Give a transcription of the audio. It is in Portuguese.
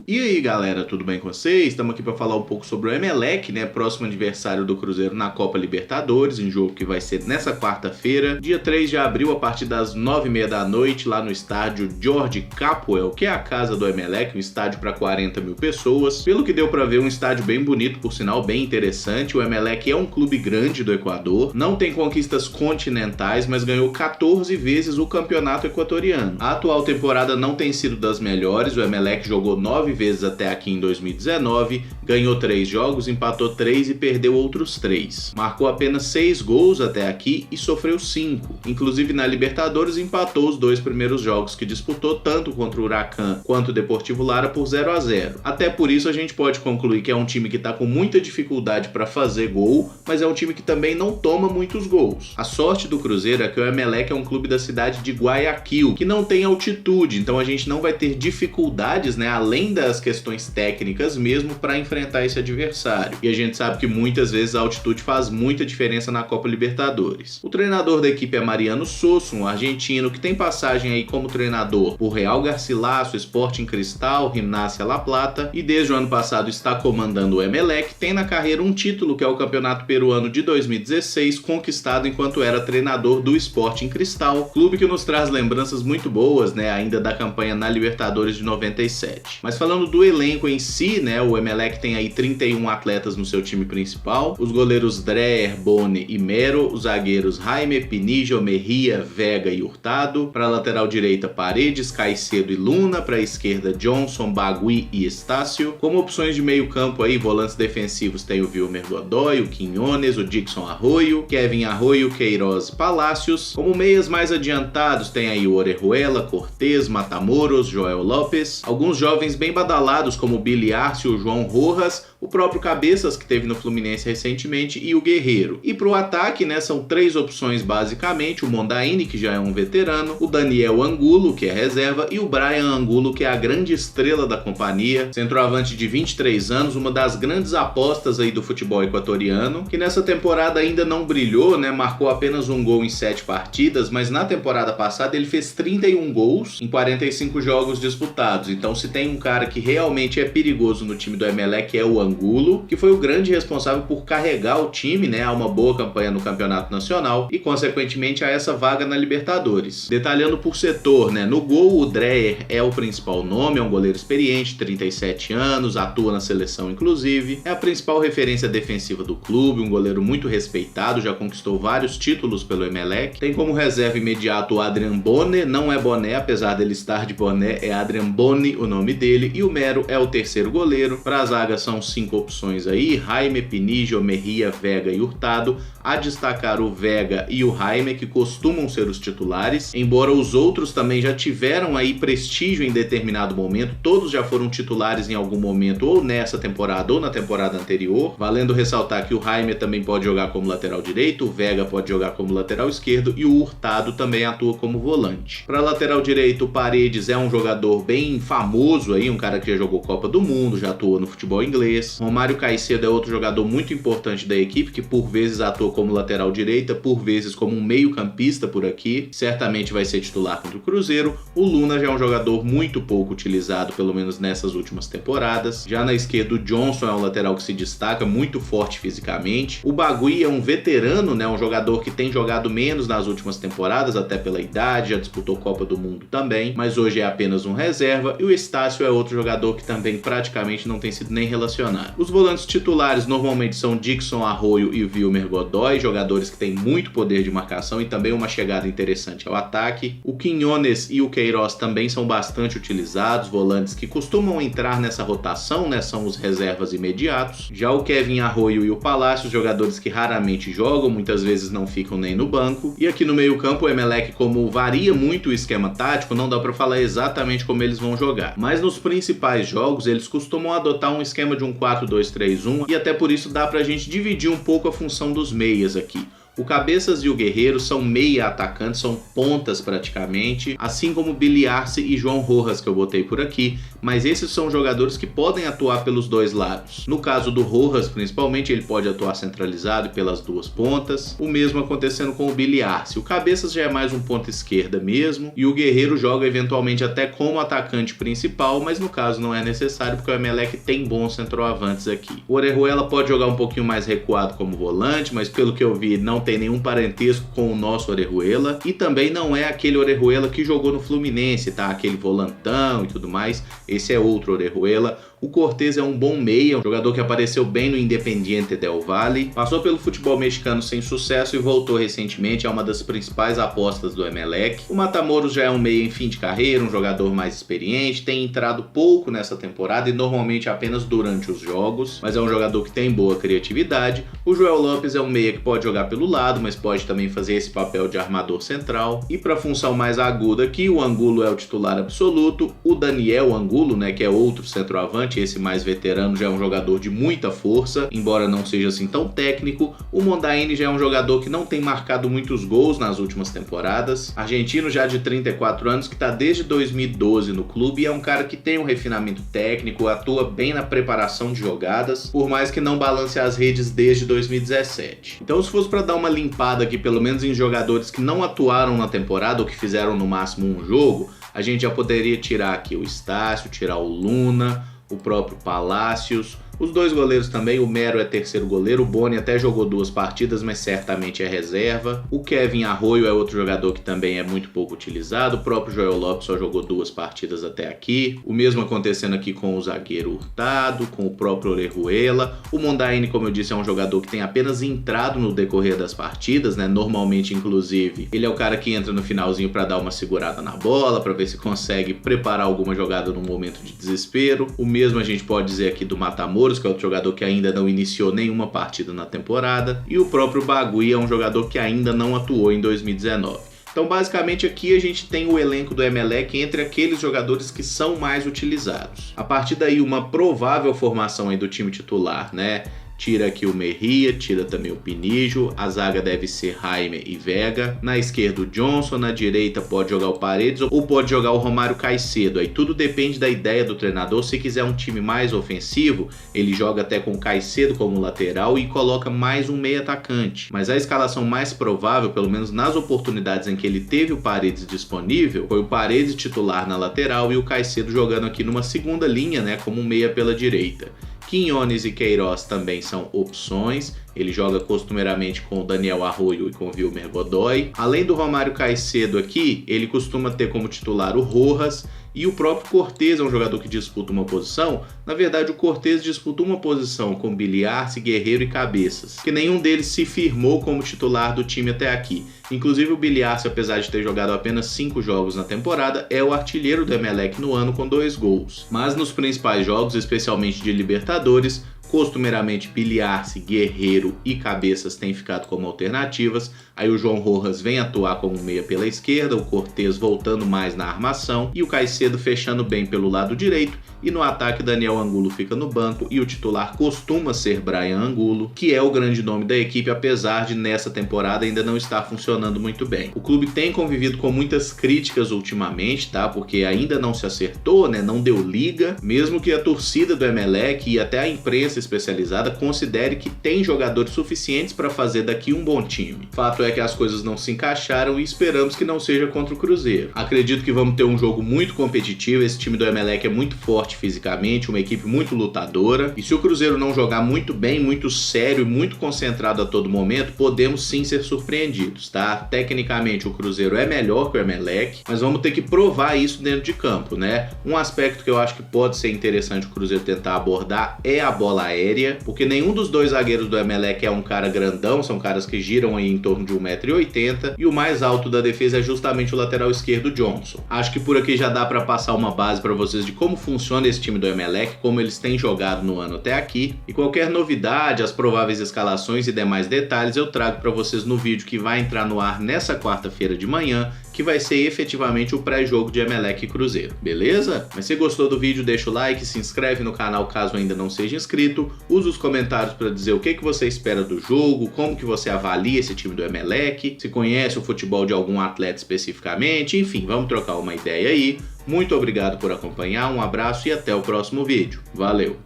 E aí galera, tudo bem com vocês? Estamos aqui para falar um pouco sobre o Emelec, né? Próximo adversário do Cruzeiro na Copa Libertadores, em jogo que vai ser nessa quarta-feira, dia 3 de abril, a partir das 9h30 da noite, lá no estádio Jorge Capwell, que é a casa do Emelec, um estádio para 40 mil pessoas. Pelo que deu para ver, um estádio bem bonito, por sinal, bem interessante. O Emelec é um clube grande do Equador, não tem conquistas continentais, mas ganhou 14 vezes o campeonato equatoriano. A atual temporada não tem sido das melhores, o Emelec jogou 9 vezes até aqui em 2019, ganhou 3 jogos, empatou 3 e perdeu outros 3. Marcou apenas 6 gols até aqui e sofreu 5. Inclusive na Libertadores empatou os 2 primeiros jogos que disputou, tanto contra o Huracan quanto o Deportivo Lara, por 0-0. Até por isso a gente pode concluir que é um time que está com muita dificuldade para fazer gol, mas é um time que também não toma muitos gols. A sorte do Cruzeiro é que o Emelec é um clube da cidade de Guayaquil, que não tem altitude, então a gente não vai ter dificuldades, né, além das questões técnicas mesmo, para enfrentar esse adversário. E a gente sabe que muitas vezes a altitude faz muita diferença na Copa Libertadores. O treinador da equipe é Mariano Sosso, um argentino que tem passagem aí como treinador por Real Garcilaso, Sporting Cristal, Gimnasia La Plata, e desde o ano passado está comandando o Emelec. Tem na carreira um título, que é o Campeonato Peruano de 2016, conquistado enquanto era treinador do Sporting Cristal, clube que nos traz lembranças muito boas, né, ainda da campanha na Libertadores de 97. Mas falando do elenco em si, né, o Emelec tem aí 31 atletas no seu time principal, os goleiros Dreher, Boni e Mero, os zagueiros Jaime, Pinillo, Mejia, Vega e Hurtado, para a lateral direita Paredes, Caicedo e Luna, para a esquerda Johnson, Bagui e Estácio. Como opções de meio campo aí, volantes defensivos tem o Wilmer Godoy, o Quiñones, o Dixon Arroyo, Kevin Arroyo, Queiroz e Palácios. Como meias mais adiantados tem aí o Orejuela, Cortez, Matamoros, Joel Lopes, alguns jovens bem badalados como o Billy Arce, o João Rojas, o próprio Cabeças, que teve no Fluminense recentemente, e o Guerreiro. E pro ataque, né, são 3 opções basicamente: o Mondaini, que já é um veterano, o Daniel Angulo, que é reserva, e o Brian Angulo, que é a grande estrela da companhia, centroavante de 23 anos, uma das grandes apostas aí do futebol equatoriano, que nessa temporada ainda não brilhou, né, marcou apenas um gol em 7 partidas, mas na temporada passada ele fez 31 gols em 45 jogos disputados. Então, se tem um cara que realmente é perigoso no time do Emelec, é o Angulo, que foi o grande responsável por carregar o time, né, a uma boa campanha no Campeonato Nacional e, consequentemente, a essa vaga na Libertadores. Detalhando por setor, né, no gol o Dreher é o principal nome, é um goleiro experiente, 37 anos, atua na seleção inclusive, é a principal referência defensiva do clube, um goleiro muito respeitado, já conquistou vários títulos pelo Emelec. Tem como reserva imediato o Adrian Boni, não é Boné, apesar dele estar de boné, é Adrian Boni o nome dele, e o Mero é o terceiro goleiro. Para a zaga são 5 opções aí: Jaime, Pinillo, Mejia, Vega e Hurtado, a destacar o Vega e o Jaime, que costumam ser os titulares, embora os outros também já tiveram aí prestígio em determinado momento, todos já foram titulares em algum momento, ou nessa temporada ou na temporada anterior. Valendo ressaltar que o Jaime também pode jogar como lateral direito, o Vega pode jogar como lateral esquerdo e o Hurtado também atua como volante. Para lateral direito, o Paredes é um jogador bem famoso aí, um cara que já jogou Copa do Mundo, já atuou no futebol inglês. Romário Caicedo é outro jogador muito importante da equipe, que por vezes atua como lateral direita, por vezes como um meio campista por aqui, certamente vai ser titular contra o Cruzeiro. O Luna já é um jogador muito pouco utilizado, pelo menos nessas últimas temporadas. Já na esquerda, o Johnson é um lateral que se destaca, muito forte fisicamente. O Bagui é um veterano, né, um jogador que tem jogado menos nas últimas temporadas, até pela idade, já disputou Copa do Mundo também, mas hoje é apenas um reserva. E o Estácio é outro jogador que também praticamente não tem sido nem relacionado. Os volantes titulares normalmente são Dixon Arroyo e Wilmer Godoy, jogadores que têm muito poder de marcação e também uma chegada interessante ao ataque. O Quiñones e o Queiroz também são bastante utilizados, volantes que costumam entrar nessa rotação, né, são os reservas imediatos. Já o Kevin Arroyo e o Palácios, jogadores que raramente jogam, muitas vezes não ficam nem no banco. E aqui no meio campo o Emelec, como varia muito o esquema tático, não dá para falar exatamente como eles vão jogar, mas nos principais jogos eles costumam adotar um esquema de um 4-2-3-1 e até por isso dá pra gente dividir um pouco a função dos meias aqui. O Cabeças e o Guerreiro são meia atacantes, são pontas praticamente, assim como Billy Arce e João Rojas que eu botei por aqui, mas esses são jogadores que podem atuar pelos dois lados. No caso do Rojas, principalmente, ele pode atuar centralizado pelas duas pontas, o mesmo acontecendo com o Billy Arce. O Cabeças já é mais um ponta esquerda mesmo, e o Guerreiro joga eventualmente até como atacante principal, mas no caso não é necessário porque o Emelec tem bons centroavantes aqui. O Orejuela pode jogar um pouquinho mais recuado como volante, mas pelo que eu vi não tem nenhum parentesco com o nosso Orejuela, e também não é aquele Orejuela que jogou no Fluminense, tá? Aquele volantão e tudo mais. Esse é outro Orejuela. O Cortez é um bom meia, um jogador que apareceu bem no Independiente del Valle, passou pelo futebol mexicano sem sucesso e voltou recentemente, é uma das principais apostas do Emelec. O Matamoros já é um meia em fim de carreira, um jogador mais experiente, tem entrado pouco nessa temporada e normalmente apenas durante os jogos, mas é um jogador que tem boa criatividade. O Joel Lopes é um meia que pode jogar pelo lado, mas pode também fazer esse papel de armador central. E para a função mais aguda aqui, o Angulo é o titular absoluto, o Daniel Angulo, né, que é outro centroavante, esse mais veterano, já é um jogador de muita força, embora não seja assim tão técnico. O Mondaini já é um jogador que não tem marcado muitos gols nas últimas temporadas, argentino já de 34 anos, que está desde 2012 no clube e é um cara que tem um refinamento técnico, atua bem na preparação de jogadas, por mais que não balance as redes desde 2017. Então, se fosse para dar uma limpada aqui, pelo menos em jogadores que não atuaram na temporada ou que fizeram no máximo um jogo, a gente já poderia tirar aqui o Estácio, tirar o Luna, o próprio Palácios, os dois goleiros também. O Mero é terceiro goleiro, o Boni até jogou 2 partidas, mas certamente é reserva. O Kevin Arroyo é outro jogador que também é muito pouco utilizado, o próprio Joel Lopes só jogou 2 partidas até aqui. O mesmo acontecendo aqui com o zagueiro Hurtado, com o próprio Orejuela. O Mondaini, como eu disse, é um jogador que tem apenas entrado no decorrer das partidas, né? Normalmente, inclusive, ele é o cara que entra no finalzinho para dar uma segurada na bola, para ver se consegue preparar alguma jogada num momento de desespero. O mesmo a gente pode dizer aqui do Matamoros, que é outro jogador que ainda não iniciou nenhuma partida na temporada, e o próprio Bagui é um jogador que ainda não atuou em 2019. Então, basicamente, aqui a gente tem o elenco do Emelec entre aqueles jogadores que são mais utilizados. A partir daí, uma provável formação aí do time titular, né? Tira aqui o Merria, tira também o Pinijo, a zaga deve ser Jaime e Vega, na esquerda o Johnson, na direita pode jogar o Paredes ou pode jogar o Romário Caicedo, aí tudo depende da ideia do treinador. Se quiser um time mais ofensivo, ele joga até com o Caicedo como lateral e coloca mais um meio atacante, mas a escalação mais provável, pelo menos nas oportunidades em que ele teve o Paredes disponível, foi o Paredes titular na lateral e o Caicedo jogando aqui numa segunda linha, né, como um meia pela direita. Quinones e Queiroz também são opções, ele joga costumeiramente com o Daniel Arroyo e com o Wilmer Godoy. Além do Romário Caicedo aqui, ele costuma ter como titular o Rojas e o próprio Cortez é um jogador que disputa uma posição. Na verdade, o Cortez disputa uma posição com Billy Arce, Guerreiro e Cabeças, que nenhum deles se firmou como titular do time até aqui. Inclusive o Billy Arce, apesar de ter jogado apenas 5 jogos na temporada, é o artilheiro do Emelec no ano com 2 gols. Mas nos principais jogos, especialmente de Libertadores, costumeiramente Billy Arce, Guerreiro e Cabeças têm ficado como alternativas. Aí o João Rojas vem atuar como meia pela esquerda, o Cortez voltando mais na armação e o Caicedo fechando bem pelo lado direito. E no ataque Daniel Angulo fica no banco e o titular costuma ser Brian Angulo, que é o grande nome da equipe, apesar de nessa temporada ainda não estar funcionando muito bem. O clube tem convivido com muitas críticas ultimamente, tá? Porque ainda não se acertou, né? Não deu liga, mesmo que a torcida do Emelec e até a imprensa especializada considere que tem jogadores suficientes para fazer daqui um bom time. Fato é que as coisas não se encaixaram e esperamos que não seja contra o Cruzeiro. Acredito que vamos ter um jogo muito competitivo, esse time do Emelec é muito forte fisicamente, uma equipe muito lutadora, e se o Cruzeiro não jogar muito bem, muito sério e muito concentrado a todo momento, podemos sim ser surpreendidos, tá? Tecnicamente o Cruzeiro é melhor que o Emelec, mas vamos ter que provar isso dentro de campo, né? Um aspecto que eu acho que pode ser interessante o Cruzeiro tentar abordar é a bola aérea, porque nenhum dos dois zagueiros do Emelec é um cara grandão, são caras que giram aí em torno de 1,80 m, e o mais alto da defesa é justamente o lateral esquerdo Johnson. Acho que por aqui já dá para passar uma base para vocês de como funciona esse time do Emelec, como eles têm jogado no ano até aqui, e qualquer novidade, as prováveis escalações e demais detalhes eu trago para vocês no vídeo que vai entrar no ar nessa quarta-feira de manhã, que vai ser efetivamente o pré-jogo de Emelec e Cruzeiro, beleza? Mas se gostou do vídeo, deixa o like, se inscreve no canal caso ainda não seja inscrito, usa os comentários para dizer o que você espera do jogo, como que você avalia esse time do Emelec, se conhece o futebol de algum atleta especificamente, enfim, vamos trocar uma ideia aí. Muito obrigado por acompanhar, um abraço e até o próximo vídeo. Valeu!